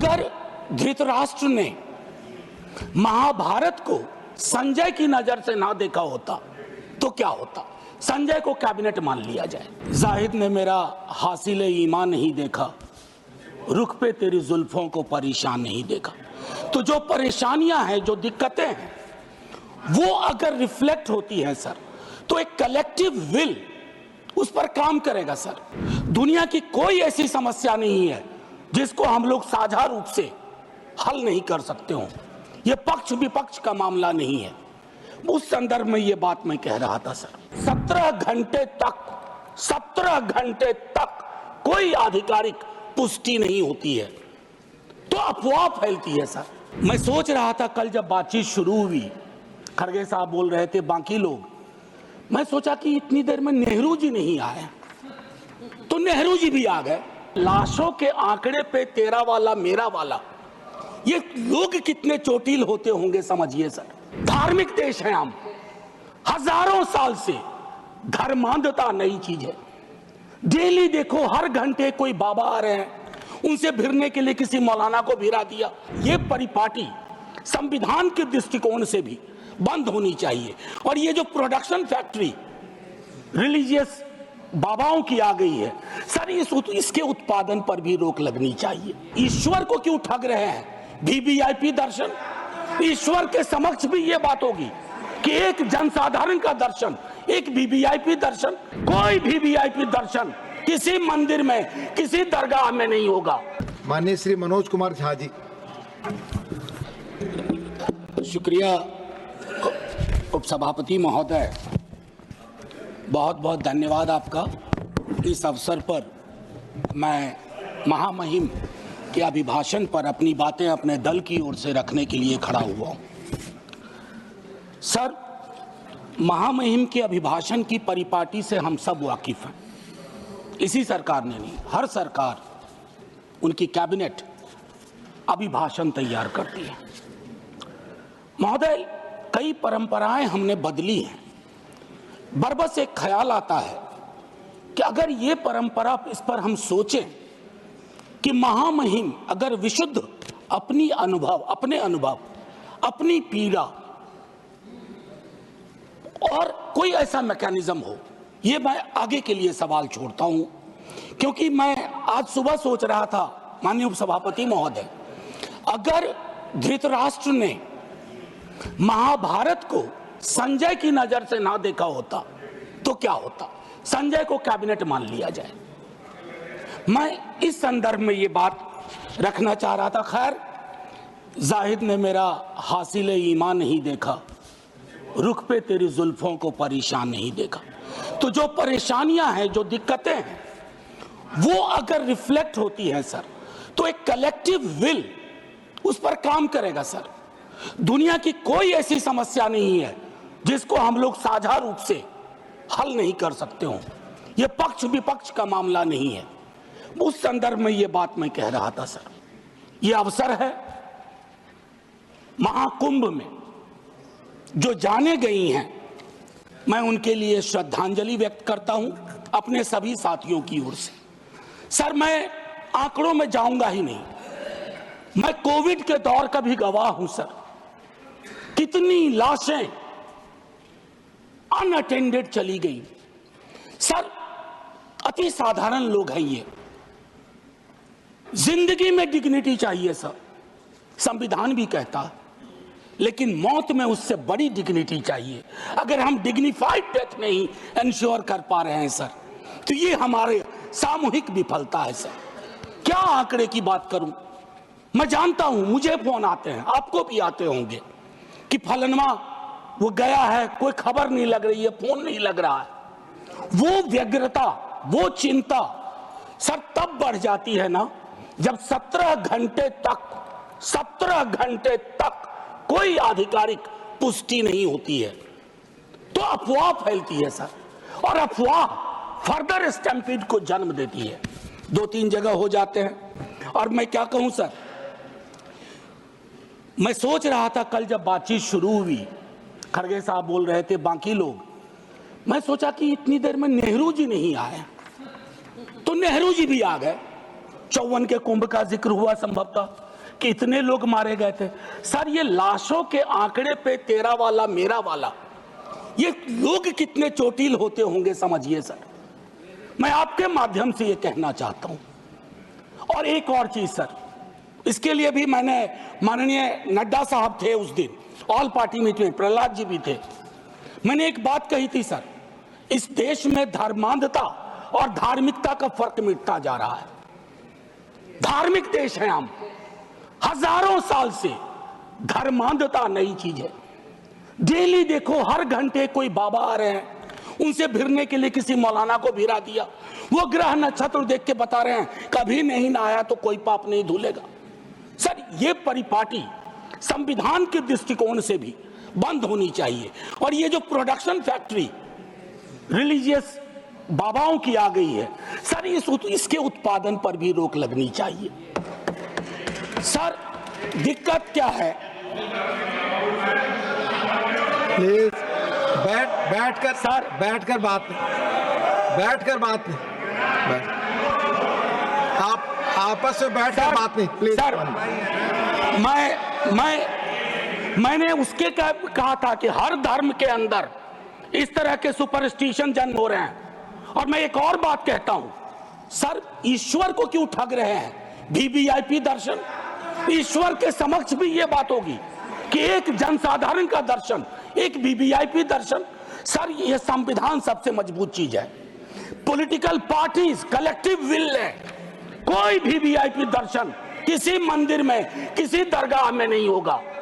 अगर धृतराष्ट्र ने महाभारत को संजय की नजर से ना देखा होता तो क्या होता? संजय को कैबिनेट मान लिया जाए। जाहिद ने मेरा हासिल ईमान नहीं देखा, रुख पे तेरी जुल्फों को परेशान नहीं देखा। तो जो परेशानियां हैं, जो दिक्कतें हैं, वो अगर रिफ्लेक्ट होती हैं सर, तो एक कलेक्टिव विल उस पर काम करेगा सर। दुनिया की कोई ऐसी समस्या नहीं है जिसको हम लोग साझा रूप से हल नहीं कर सकते हो। ये पक्ष विपक्ष का मामला नहीं है। उस संदर्भ में ये बात मैं कह रहा था सर। 17 घंटे तक कोई आधिकारिक पुष्टि नहीं होती है तो अफवाह फैलती है सर। मैं सोच रहा था कल जब बातचीत शुरू हुई, खड़गे साहब बोल रहे थे, बाकी लोग, मैं सोचा कि इतनी देर में नेहरू जी नहीं आए, तो नेहरू जी भी आ गए। लाशों के आंकड़े पे तेरा वाला मेरा वाला, ये लोग कितने चोटिल होते होंगे समझिए सर। धार्मिक देश है हम, हजारों साल से धर्मांधता नई चीज है। डेली देखो, हर घंटे कोई बाबा आ रहे हैं, उनसे भिड़ने के लिए किसी मौलाना को भिड़ा दिया। ये परिपाटी संविधान के दृष्टिकोण से भी बंद होनी चाहिए। और ये जो प्रोडक्शन फैक्ट्री रिलीजियस बाबाओं की आ गई है सर, इसके उत्पादन पर भी रोक लगनी चाहिए। ईश्वर को क्यों ठग रहे हैं? वीवीआईपी दर्शन, ईश्वर के समक्ष भी ये बात होगी कि एक जनसाधारण का दर्शन, एक वीवीआईपी दर्शन, कोई वीवीआईपी दर्शन किसी मंदिर में, किसी दरगाह में नहीं होगा। माननीय श्री मनोज कुमार झा जी। शुक्रिया उपसभापति महोदय, बहुत बहुत धन्यवाद आपका। इस अवसर पर मैं महामहिम के अभिभाषण पर अपनी बातें अपने दल की ओर से रखने के लिए खड़ा हुआ हूं। सर, महामहिम के अभिभाषण की परिपाटी से हम सब वाकिफ हैं। इसी सरकार ने नहीं, हर सरकार, उनकी कैबिनेट अभिभाषण तैयार करती है। महोदय, कई परंपराएं हमने बदली हैं। बरबस एक ख्याल आता है कि अगर ये परंपरा, इस पर हम सोचें कि महामहिम अगर विशुद्ध अपने अनुभव, अपनी पीड़ा और कोई ऐसा मैकेनिज्म हो, ये मैं आगे के लिए सवाल छोड़ता हूं। क्योंकि मैं आज सुबह सोच रहा था, माननीय उपसभापति महोदय, अगर धृतराष्ट्र ने महाभारत को संजय की नजर से ना देखा होता तो क्या होता? संजय को कैबिनेट मान लिया जाए। मैं इस संदर्भ में ये बात रखना चाह रहा था। खैर, जाहिद ने मेरा हासिल ईमान नहीं देखा, रुख पे तेरी जुल्फों को परेशान नहीं देखा। तो जो परेशानियां हैं, जो दिक्कतें हैं, वो अगर रिफ्लेक्ट होती हैं सर, तो एक कलेक्टिव विल उस पर काम करेगा सर। दुनिया की कोई ऐसी समस्या नहीं है जिसको हम लोग साझा रूप से हल नहीं कर सकते हो। ये पक्ष विपक्ष का मामला नहीं है। उस संदर्भ में ये बात मैं कह रहा था सर। ये अवसर है, महाकुंभ में जो जाने गई हैं, मैं उनके लिए श्रद्धांजलि व्यक्त करता हूं अपने सभी साथियों की ओर से। सर, मैं आंकड़ों में जाऊंगा ही नहीं, मैं कोविड के दौर का भी गवाह हूं सर। कितनी लाशें अनअटेंडेड चली गई सर। अति साधारण लोग हैं ये। जिंदगी में डिग्निटी चाहिए सर, संविधान भी कहता है, लेकिन मौत में उससे बड़ी डिग्निटी चाहिए। अगर हम डिग्निफाइड डेथ नहीं इंश्योर कर पा रहे हैं सर, तो ये हमारे सामूहिक विफलता है सर। क्या आंकड़े की बात करूं? मैं जानता हूं, मुझे फोन आते हैं, आपको भी आते होंगे कि फलनवा वो गया है, कोई खबर नहीं लग रही है, फोन नहीं लग रहा है। वो व्यग्रता, वो चिंता सर तब बढ़ जाती है ना, जब 17 घंटे तक कोई आधिकारिक पुष्टि नहीं होती है तो अफवाह फैलती है सर। और अफवाह फर्दर स्टैम्पीड को जन्म देती है। 2-3 जगह हो जाते हैं। और मैं क्या कहूं सर, मैं सोच रहा था कल जब बातचीत शुरू हुई, खड़गे साहब बोल रहे थे, बाकी लोग, मैं सोचा कि इतनी देर में नेहरू जी नहीं आए, तो नेहरू जी भी आ गए। 54 के कुंभ का जिक्र हुआ संभवतः, कितने लोग मारे गए थे। सर ये लाशों के आंकड़े पे तेरा वाला मेरा वाला, ये लोग कितने चोटिल होते होंगे समझिए सर। मैं आपके माध्यम से ये कहना चाहता हूं। और एक और चीज सर, इसके लिए भी मैंने, माननीय नड्डा साहब थे उस दिन ऑल पार्टी मीटिंग में, प्रहलाद जी भी थे, मैंने एक बात कही थी सर, इस देश में धर्मांधता और धार्मिकता का फर्क मिटता जा रहा है। धार्मिक देश है हम, हजारों साल से धर्मांधता नई चीज है। डेली देखो हर घंटे कोई बाबा आ रहे हैं, उनसे भिड़ने के लिए किसी मौलाना को भिड़ा दिया, वो ग्रह नक्षत्र देख के बता रहे हैं कभी नहीं नहाया तो कोई पाप नहीं धुलेगा। सर ये परिपाटी संविधान के दृष्टिकोण से भी बंद होनी चाहिए। और ये जो प्रोडक्शन फैक्ट्री रिलीजियस बाबाओं की आ गई है सर, इसके उत्पादन पर भी रोक लगनी चाहिए। सर दिक्कत क्या है, प्लीज बैठकर सर, बैठकर बात नहीं, आप आपस में बैठकर बात नहीं प्लीज। सर मैंने उसके कहा था कि हर धर्म के अंदर इस तरह के सुपरस्टिशन जन्म हो रहे हैं। और मैं एक और बात कहता हूं सर, ईश्वर को क्यों ठग रहे हैं? वीवीआईपी दर्शन, ईश्वर के समक्ष भी ये बात होगी कि एक जनसाधारण का दर्शन, एक वीवीआईपी दर्शन। सर ये संविधान सबसे मजबूत चीज है। पॉलिटिकल पार्टीज कलेक्टिव विल है, कोई वीवीआईपी दर्शन किसी मंदिर में किसी दरगाह में नहीं होगा।